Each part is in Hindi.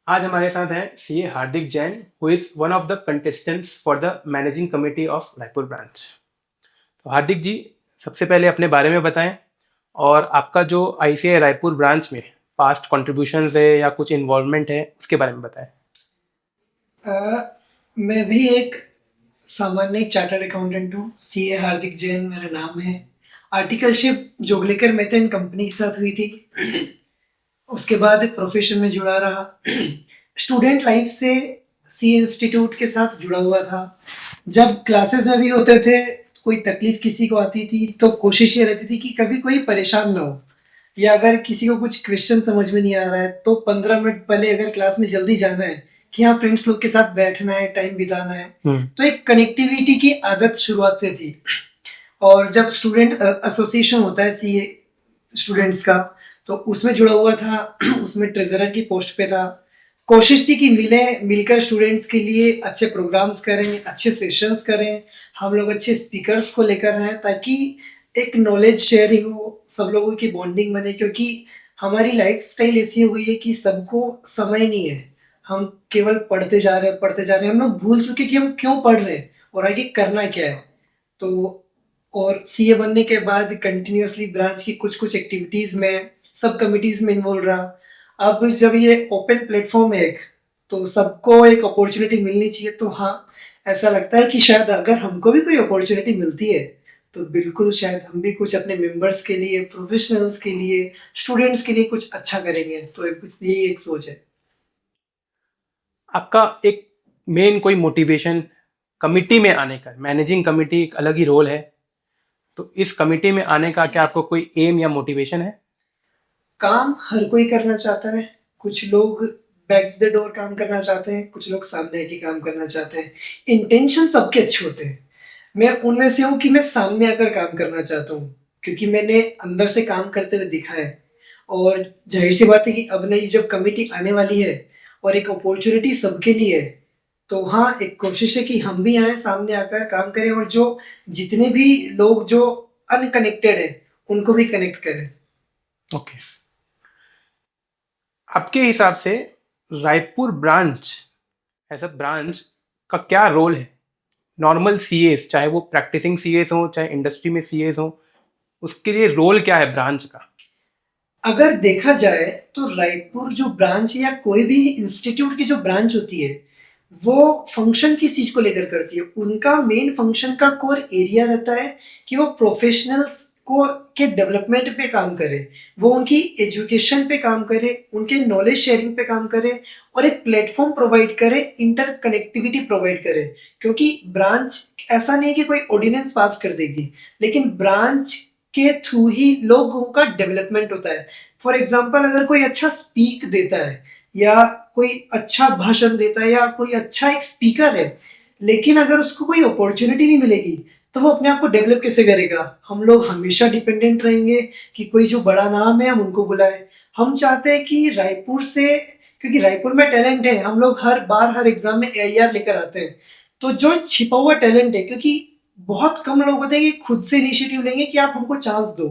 आज हमारे साथ हैं CA Hardik Jain, who is one of the contestants for the managing committee of Raipur branch. तो हार्दिक जी, सबसे पहले अपने बारे में बताएं और आपका जो आईसीआई रायपुर ब्रांच में पास्ट कॉन्ट्रीब्यूशंस है या कुछ इन्वॉल्वमेंट है उसके बारे में बताएं। मैं भी एक सामान्य चार्टर्ड अकाउंटेंट हूँ। सीए हार्दिक जैन मेरा नाम है। Articleship Joglekar Mehta and company के साथ हुई थी। उसके बाद प्रोफेशन में जुड़ा रहा। स्टूडेंट लाइफ से सी इंस्टीट्यूट के साथ जुड़ा हुआ था। जब क्लासेस में भी होते थे, कोई तकलीफ किसी को आती थी तो कोशिश ये रहती थी कि कभी कोई परेशान ना हो, या अगर किसी को कुछ क्वेश्चन समझ में नहीं आ रहा है तो 15 मिनट पहले अगर क्लास में जल्दी जाना है कि हाँ फ्रेंड्स लोग के साथ बैठना है, टाइम बिताना है। तो एक कनेक्टिविटी की आदत शुरुआत से थी। और जब स्टूडेंट एसोसिएशन होता है सी स्टूडेंट्स का, तो उसमें जुड़ा हुआ था। उसमें ट्रेजरर की पोस्ट पे था। कोशिश थी कि मिलकर स्टूडेंट्स के लिए अच्छे प्रोग्राम्स करें, अच्छे सेशंस करें, हम लोग अच्छे स्पीकर्स को लेकर आए ताकि एक नॉलेज शेयरिंग हो, सब लोगों की बॉन्डिंग बने। क्योंकि हमारी लाइफ स्टाइल ऐसी हो गई है कि सबको समय नहीं है। हम केवल पढ़ते जा रहे हैं, हम लोग भूल चुके कि हम क्यों पढ़ रहे हैं और आगे करना क्या है। तो और सीए बनने के बाद कंटिन्यूअसली ब्रांच की कुछ कुछ एक्टिविटीज़ में, सब कमिटीज़ में इन्वॉल्व रहा। अब जब ये ओपन प्लेटफॉर्म है एक, तो सबको एक अपॉर्चुनिटी मिलनी चाहिए। तो हाँ, ऐसा लगता है कि शायद अगर हमको भी कोई अपॉर्चुनिटी मिलती है तो बिल्कुल शायद हम भी कुछ अपने मेंबर्स के लिए, प्रोफेशनल्स के लिए, स्टूडेंट्स के लिए कुछ अच्छा करेंगे। तो यही एक सोच है। आपका एक मेन कोई मोटिवेशन कमिटी में आने का, मैनेजिंग कमिटी एक अलग ही रोल है, तो इस कमिटी में आने का क्या आपको कोई एम या मोटिवेशन है? काम हर कोई करना चाहता है। कुछ लोग बैक द डोर काम करना चाहते हैं, कुछ लोग सामने आके काम करना चाहते हैं। इंटेंशन सबके अच्छे होते हैं। मैं उनमें से हूँ कि मैं सामने आकर काम करना चाहता हूँ, क्योंकि मैंने अंदर से काम करते हुए दिखा है। और जाहिर सी बात है कि अब नई जब कमिटी आने वाली है और एक अपॉर्चुनिटी सबके लिए है, तो हाँ, एक कोशिश है कि हम भी आए, सामने आकर काम करें और जो जितने भी लोग जो अनकनेक्टेड है उनको भी कनेक्ट करें। ओके। आपके हिसाब से Raipur branch as a branch का क्या रोल है? नॉर्मल सीएस, चाहे वो प्रैक्टिसिंग सीएस हो चाहे इंडस्ट्री में सीएस हो, उसके लिए रोल क्या है ब्रांच का? अगर देखा जाए तो रायपुर जो ब्रांच है या कोई भी इंस्टीट्यूट की जो ब्रांच होती है, वो फंक्शन किस चीज को लेकर करती है। उनका मेन फंक्शन का कोर एरिया रहता है कि वो प्रोफेशनल्स को के डेवलपमेंट पे काम करे, वो उनकी एजुकेशन पे काम करे, उनके नॉलेज शेयरिंग पे काम करे और एक प्लेटफॉर्म प्रोवाइड करे, इंटर कनेक्टिविटी प्रोवाइड करे। क्योंकि ब्रांच ऐसा नहीं है कि कोई ऑर्डिनेंस पास कर देगी, लेकिन ब्रांच के थ्रू ही लोगों का डेवलपमेंट होता है। फॉर एग्जाम्पल, अगर कोई अच्छा स्पीक देता है या कोई अच्छा भाषण देता है या कोई अच्छा एक स्पीकर है, लेकिन अगर उसको कोई अपॉर्चुनिटी नहीं मिलेगी तो वो अपने आप को डेवलप कैसे करेगा। हम लोग हमेशा डिपेंडेंट रहेंगे कि कोई जो बड़ा नाम है हम उनको बुलाए। हम चाहते हैं कि रायपुर से, क्योंकि रायपुर में टैलेंट है, हम लोग हर बार हर एग्जाम में एआईआर लेकर आते हैं। तो जो छिपा हुआ टैलेंट है, क्योंकि बहुत कम लोग होते हैं कि खुद से इनिशिएटिव लेंगे कि आप हमको चांस दो,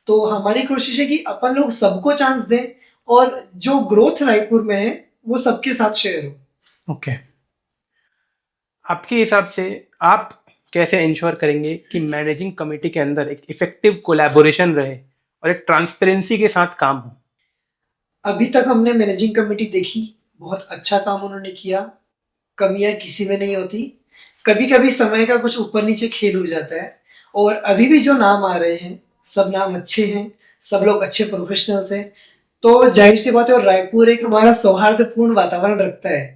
तो हमारी कोशिश है कि अपन लोग सबको चांस दें और जो ग्रोथ रायपुर में है वो सबके साथ शेयर हो। ओके। आपके हिसाब से आप कैसे इंश्योर करेंगे कि मैनेजिंग कमेटी के अंदर एक इफेक्टिव कोलैबोरेशन रहे और एक ट्रांसपेरेंसी के साथ काम हो? अभी तक हमने मैनेजिंग कमेटी देखी, बहुत अच्छा काम उन्होंने किया, कमियां किसी में नहीं होती। कभी कभी समय का कुछ ऊपर नीचे खेल हो जाता है। और अभी भी जो नाम आ रहे हैं, सब नाम अच्छे हैं, सब लोग अच्छे प्रोफेशनल्स हैं। तो जाहिर सी बात है, और रायपुर एक हमारा सौहार्दपूर्ण वातावरण रखता है,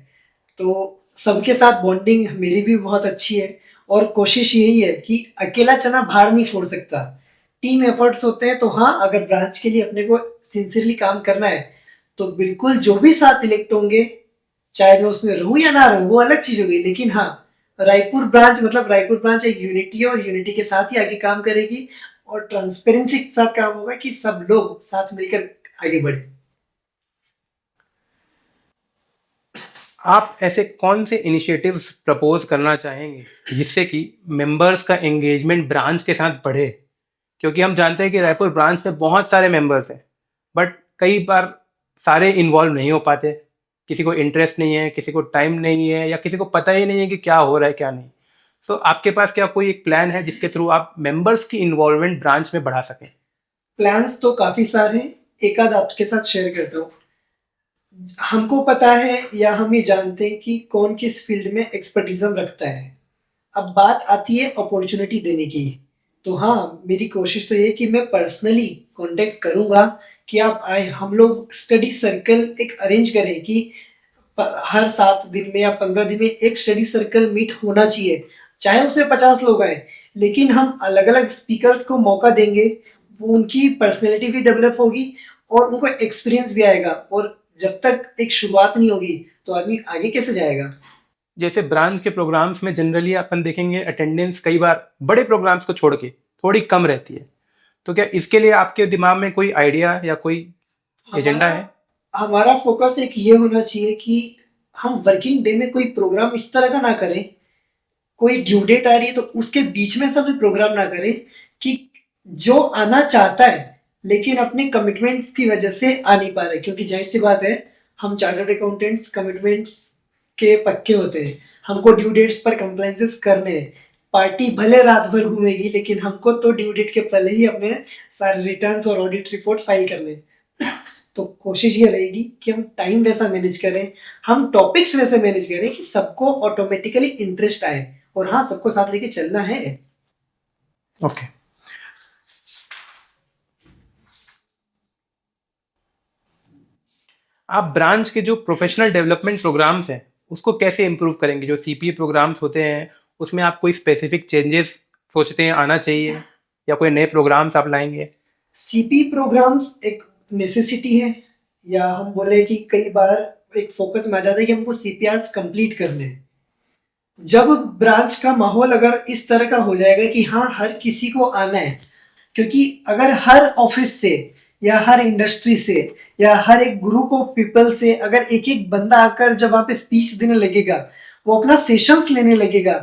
तो सबके साथ बॉन्डिंग मेरी भी बहुत अच्छी है। और कोशिश यही है कि अकेला चना भार नहीं फोड़ सकता, टीम एफर्ट्स होते हैं। तो हाँ, अगर ब्रांच के लिए अपने को सिंसियरली काम करना है तो बिल्कुल जो भी साथ इलेक्ट होंगे, चाहे मैं उसमें रहूं या ना रहूं वो अलग चीज हो गई, लेकिन हाँ, रायपुर ब्रांच मतलब रायपुर ब्रांच एक यूनिटी है और यूनिटी के साथ ही आगे काम करेगी। और ट्रांसपेरेंसी के साथ काम होगा कि सब लोग साथ मिलकर आगे बढ़े। आप ऐसे कौन से इनिशिएटिव्स प्रपोज करना चाहेंगे जिससे कि मेंबर्स का एंगेजमेंट ब्रांच के साथ बढ़े? क्योंकि हम जानते हैं कि रायपुर ब्रांच में बहुत सारे मेंबर्स हैं, बट कई बार सारे इन्वॉल्व नहीं हो पाते। किसी को इंटरेस्ट नहीं है, किसी को टाइम नहीं है, या किसी को पता ही नहीं है कि क्या हो रहा है क्या नहीं। सो आपके पास क्या कोई एक प्लान है जिसके थ्रू आप मेंबर्स की इन्वॉल्वमेंट ब्रांच में बढ़ा सकें? प्लान्स तो काफी सारे हैं, एक आध आपके साथ शेयर करता हूँ। हमको पता है या हम ये जानते हैं कि कौन किस फील्ड में एक्सपर्टिज्म रखता है। अब बात आती है अपॉर्चुनिटी देने की। तो हाँ, मेरी कोशिश तो ये है कि मैं पर्सनली कांटेक्ट करूँगा कि आप आए, हम लोग स्टडी सर्कल एक अरेंज करें कि हर 7 दिन में या 15 दिन में एक स्टडी सर्कल मीट होना चाहिए, चाहे उसमें 50 लोग आए, लेकिन हम अलग अलग स्पीकर्स को मौका देंगे, वो उनकी पर्सनैलिटी भी डेवलप होगी और उनको एक्सपीरियंस भी आएगा। और जब तक एक शुरुआत नहीं होगी तो आदमी आगे कैसे जाएगा। जैसे ब्रांच के प्रोग्राम्स में जनरली अपन देखेंगे अटेंडेंस कई बार बड़े प्रोग्राम्स को छोड़ के थोड़ी कम रहती है, तो क्या इसके लिए आपके दिमाग में कोई आइडिया या कोई एजेंडा हमारा है? हमारा फोकस एक ये होना चाहिए कि हम वर्किंग डे में कोई प्रोग्राम इस तरह का ना करें, कोई ड्यू डेट आ रही है तो उसके बीच में ऐसा कोई प्रोग्राम ना करें कि जो आना चाहता है लेकिन अपने कमिटमेंट्स की वजह से आ नहीं पा रहे, क्योंकि जाहिर सी बात है, हम चार्टर्ड अकाउंटेंट्स कमिटमेंट्स के पक्के होते हैं, हमको ड्यू डेट्स पर कंप्लाइंसेस करने हैं। पार्टी भले रात भर घूमेगी लेकिन हमको तो ड्यू डेट के पहले ही अपने सारे रिटर्न्स और ऑडिट रिपोर्ट फाइल करने हैं। तो कोशिश ये रहेगी कि हम टाइम वैसा मैनेज करें, हम टॉपिक्स वैसे मैनेज करें कि सबको ऑटोमेटिकली इंटरेस्ट आए, और हाँ, सबको साथ लेके चलना है। ओके। आप ब्रांच के जो प्रोफेशनल डेवलपमेंट प्रोग्राम्स हैं उसको कैसे इम्प्रूव करेंगे? जो सीपीए प्रोग्राम्स होते हैं उसमें आप कोई स्पेसिफिक चेंजेस सोचते हैं आना चाहिए, या कोई नए प्रोग्राम्स आप लाएंगे? सीपी प्रोग्राम्स एक नेसेसिटी है, या हम बोले कि कई बार एक फोकस में आ जाता है कि हमको सीपीआरस कंप्लीट करने हैं। जब ब्रांच का माहौल अगर इस तरह का हो जाएगा कि हाँ, हर किसी को आना है, क्योंकि अगर हर ऑफिस से या हर इंडस्ट्री से या हर एक ग्रुप ऑफ पीपल से अगर एक एक बंदा आकर जब वहां पे स्पीच देने लगेगा, वो अपना सेशंस लेने लगेगा,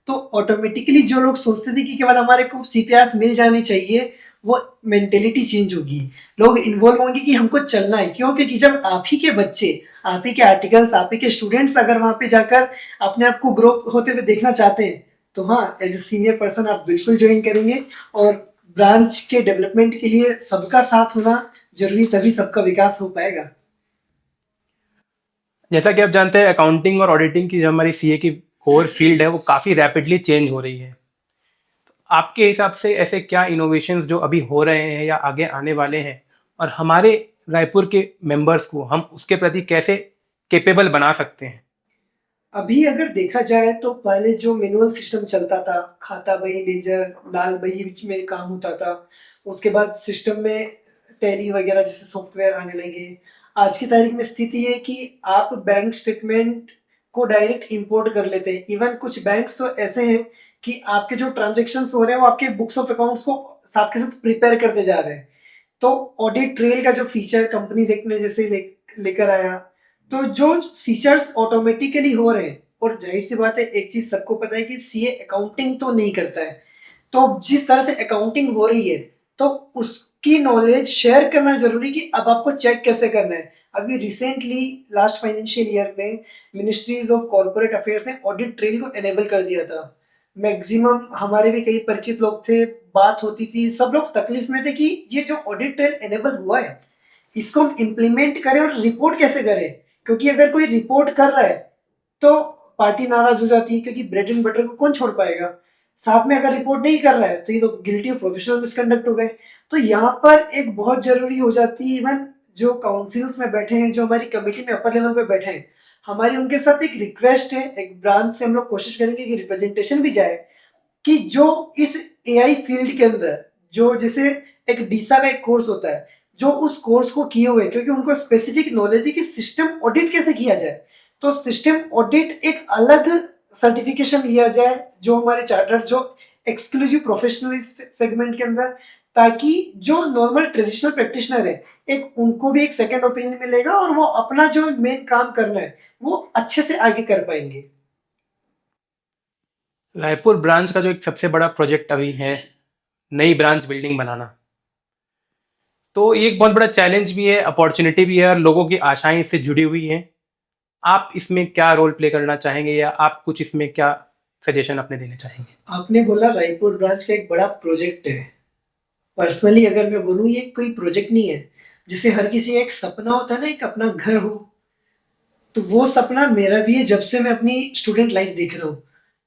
तो ऑटोमेटिकली जो लोग सोचते थे कि केवल हमारे को सीपीआर मिल जानी चाहिए, वो मेंटेलिटी चेंज होगी। लोग इन्वॉल्व होंगे कि हमको चलना है। क्यों? क्योंकि जब आप ही के बच्चे, आप ही के आर्टिकल्स, आप ही के स्टूडेंट्स अगर वहां पे जाकर अपने आप को ग्रो होते हुए देखना चाहते हैं, तो हाँ, एज ए सीनियर पर्सन आप बिल्कुल ज्वाइन करेंगे। और ब्रांच के डेवलपमेंट के लिए सबका साथ होना जरूरी, तभी सबका विकास हो पाएगा। जैसा कि आप जानते हैं अकाउंटिंग और ऑडिटिंग की जो हमारी सीए की कोर फील्ड है वो काफ़ी रैपिडली चेंज हो रही है। आपके हिसाब से ऐसे क्या इनोवेशंस जो अभी हो रहे हैं या आगे आने वाले हैं, और हमारे रायपुर के मेंबर्स को हम उसके प्रति कैसे केपेबल बना सकते हैं? अभी अगर देखा जाए तो पहले जो मैनुअल सिस्टम चलता था, खाता बही, लेजर, लाल बही में काम होता था, उसके बाद सिस्टम में टैली वगैरह जैसे सॉफ्टवेयर आने लगे। आज की तारीख में स्थिति है कि आप बैंक स्टेटमेंट को डायरेक्ट इंपोर्ट कर लेते हैं। इवन कुछ बैंक्स तो ऐसे हैं कि आपके जो ट्रांजेक्शन्स हो रहे हैं वो आपके बुक्स ऑफ अकाउंट्स को साथ के साथ प्रिपेयर करते जा रहे हैं। तो ऑडिट ट्रेल का जो फीचर कंपनीज एक्ट ने जैसे लेकर आया, तो जो फीचर्स ऑटोमेटिकली हो रहे हैं, और जाहिर सी बात है, एक चीज सबको पता है कि सीए अकाउंटिंग तो नहीं करता है, तो जिस तरह से अकाउंटिंग हो रही है तो उसकी नॉलेज शेयर करना जरूरी कि अब आपको चेक कैसे करना है। अभी रिसेंटली लास्ट फाइनेंशियल ईयर में मिनिस्ट्रीज ऑफ कॉर्पोरेट अफेयर्स ने ऑडिट ट्रेल को एनेबल कर दिया था। मैक्सिमम हमारे भी कई परिचित लोग थे, बात होती थी, सब लोग तकलीफ में थे कि ये जो ऑडिट ट्रेल एनेबल हुआ है, इसको हम इम्प्लीमेंट करें और रिपोर्ट कैसे करें। क्योंकि अगर कोई रिपोर्ट कर रहा है तो पार्टी नाराज हो जाती है, क्योंकि ब्रेड एंड बटर को कौन छोड़ पाएगा। साथ में अगर रिपोर्ट नहीं कर रहा है तो ये तो गिल्टी ऑफ प्रोफेशनल मिसकंडक्ट हो गए। तो यहाँ पर एक बहुत जरूरी हो जाती है, इवन जो काउंसिल्स में बैठे हैं, जो हमारी कमेटी में अपर लेवल पे बैठे हैं, हमारी उनके साथ एक रिक्वेस्ट है, एक ब्रांच से हम लोग कोशिश करेंगे कि रिप्रेजेंटेशन भी जाए कि जो इस एआई फील्ड के अंदर, जो जैसे एक डीसा का एक कोर्स होता है, जो उस कोर्स को किए हुए, क्योंकि उनको स्पेसिफिक नॉलेज है कि सिस्टम ऑडिट कैसे किया जाए, तो सिस्टम ऑडिट एक अलग सर्टिफिकेशन लिया जाए जो हमारे चार्टर्ड, जो एक्सक्लूसिव प्रोफेशनल सेगमेंट के अंदर, ताकि जो नॉर्मल ट्रेडिशनल प्रैक्टिशनर है, एक उनको भी एक सेकंड ओपिनियन मिलेगा और वो अपना जो मेन काम करना है वो अच्छे से आगे कर पाएंगे। रायपुर ब्रांच का जो एक सबसे बड़ा प्रोजेक्ट अभी है नई ब्रांच बिल्डिंग बनाना, तो ये एक बहुत बड़ा चैलेंज भी है, अपॉर्चुनिटी भी है, और लोगों की आशाएं इससे जुड़ी हुई हैं। आप इसमें क्या रोल प्ले करना चाहेंगे या आप कुछ इसमें क्या सजेशन अपने देना चाहेंगे? आपने बोला रायपुर ब्रांच का एक बड़ा प्रोजेक्ट है। पर्सनली अगर मैं बोलूँ ये कोई प्रोजेक्ट नहीं है। जैसे हर किसी का एक सपना होता है ना, एक अपना घर हो, तो वो सपना मेरा भी है जब से मैं अपनी स्टूडेंट लाइफ देख रहा हूँ।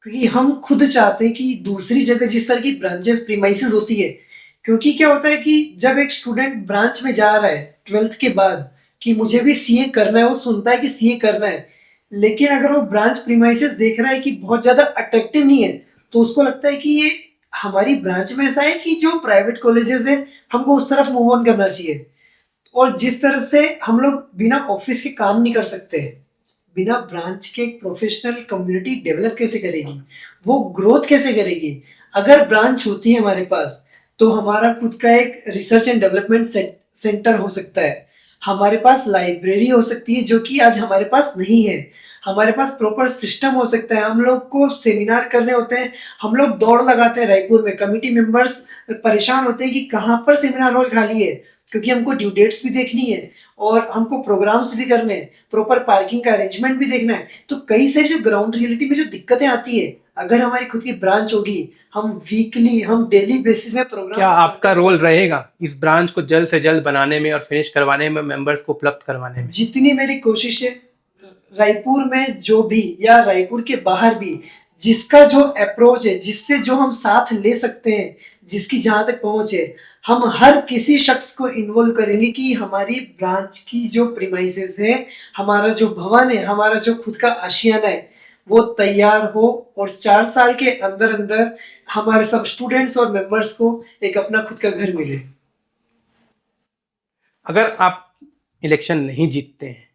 क्योंकि हम खुद चाहते हैं कि दूसरी जगह जिस तरह की ब्रांचेस प्रीमाइसेस होती है, क्योंकि क्या होता है कि जब एक स्टूडेंट ब्रांच में जा रहा है 12th के बाद कि मुझे भी सीए करना है, वो सुनता है कि सीए करना है, लेकिन अगर वो ब्रांच प्रीमाइसेस देख रहा है कि बहुत ज़्यादा अट्रैक्टिव नहीं है, तो उसको लगता है कि ये हमारी ब्रांच में ऐसा है कि जो प्राइवेट कॉलेजेस है हमको उस तरफ मूव ऑन करना चाहिए। और जिस तरह से हम लोग बिना ऑफिस के काम नहीं कर सकते, बिना ब्रांच के प्रोफेशनल कम्युनिटी डेवलप कैसे करेगी, वो ग्रोथ कैसे करेगी। अगर ब्रांच होती है हमारे पास तो हमारा खुद का एक रिसर्च एंड डेवलपमेंट सेंटर हो सकता है, हमारे पास लाइब्रेरी हो सकती है जो कि आज हमारे पास नहीं है, हमारे पास प्रॉपर सिस्टम हो सकता है। हम लोग को सेमिनार करने होते हैं, हम लोग दौड़ लगाते हैं रायपुर में, कमिटी मेंबर्स परेशान होते हैं कि कहाँ पर सेमिनार हॉल खाली है, क्योंकि हमको ड्यू डेट्स भी देखनी है और हमको प्रोग्राम्स भी करने हैं, प्रॉपर पार्किंग का अरेंजमेंट भी देखना है। तो कई सारी जो ग्राउंड रियलिटी में जो दिक्कतें आती है, अगर हमारी खुद की ब्रांच होगी, हम वीकली हम डेली बेसिस में प्रोग्राम, क्या आपका रोल रहेगा इस ब्रांच को जल्द से जल्द बनाने में और फिनिश करवाने में, मेंबर्स को उपलब्ध करवाने में? जितनी मेरी कोशिश है रायपुर में जो भी या रायपुर के बाहर भी जिसका जो अप्रोच है, जिससे जो हम साथ ले सकते हैं, जिसकी जहाँ तक पहुँच है, हम हर किसी शख्स को इन्वॉल्व करेंगे कि हमारी ब्रांच की जो प्रीमाइसेस है, हमारा जो भवन है, हमारा जो खुद का आशियाना है, वो तैयार हो और 4 साल के अंदर अंदर हमारे सब स्टूडेंट्स और मेंबर्स को एक अपना खुद का घर मिले। अगर आप इलेक्शन नहीं जीतते हैं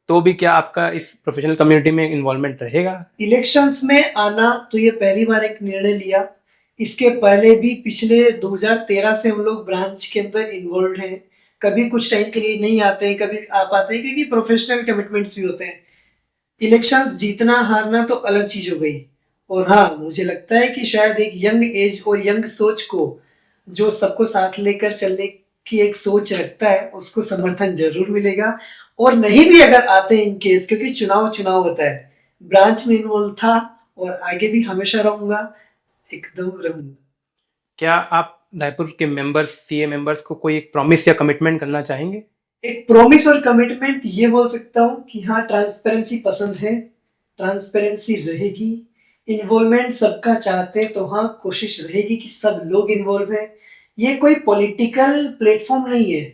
तो भी क्या आपका इस प्रोफेशनल कम्युनिटी में इन्वॉल्वमेंट रहेगा? इलेक्शंस में आना तो ये पहली बार एक निर्णय लिया, इसके पहले भी पिछले 2013 से हम लोग ब्रांच के अंदर इन्वॉल्व हैं। कभी कुछ टाइम के लिए नहीं आते हैं, कभी आ पाते हैं, क्योंकि प्रोफेशनल कमिटमेंट्स भी होते हैं। इलेक्शंस जीतना हारना तो अलग चीज हो गई। और हाँ, मुझे लगता है कि शायद एक यंग एज और यंग सोच को, जो सबको साथ लेकर चलने की एक सोच रखता है, उसको समर्थन जरूर मिलेगा। और नहीं भी अगर आते हैं इन केस, क्योंकि चुनाव चुनाव होता है, ब्रांच में इन्वॉल्व था और आगे भी हमेशा रहूंगा, एकदम रहूंगा। क्या आप रायपुर के मेंबर्स, सीए मेंबर्स को कोई एक प्रॉमिस या कमिटमेंट करना चाहेंगे? एक प्रॉमिस और कमिटमेंट ये बोल सकता हूँ कि हाँ, ट्रांसपेरेंसी पसंद है, ट्रांसपेरेंसी रहेगी। इन्वॉल्वमेंट सबका चाहते हैं तो हाँ, कोशिश रहेगी कि सब लोग इन्वॉल्व हैं। ये कोई पॉलिटिकल प्लेटफॉर्म नहीं है,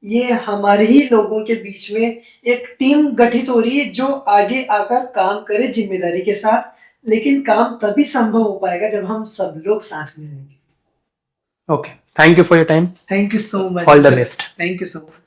ये हमारे ही लोगों के बीच में एक टीम गठित हो रही है जो आगे आकर काम करे जिम्मेदारी के साथ। लेकिन काम तभी संभव हो पाएगा जब हम सब लोग साथ में रहेंगे। Okay, thank you for your time. Thank you so much. All the best. Thank you so much.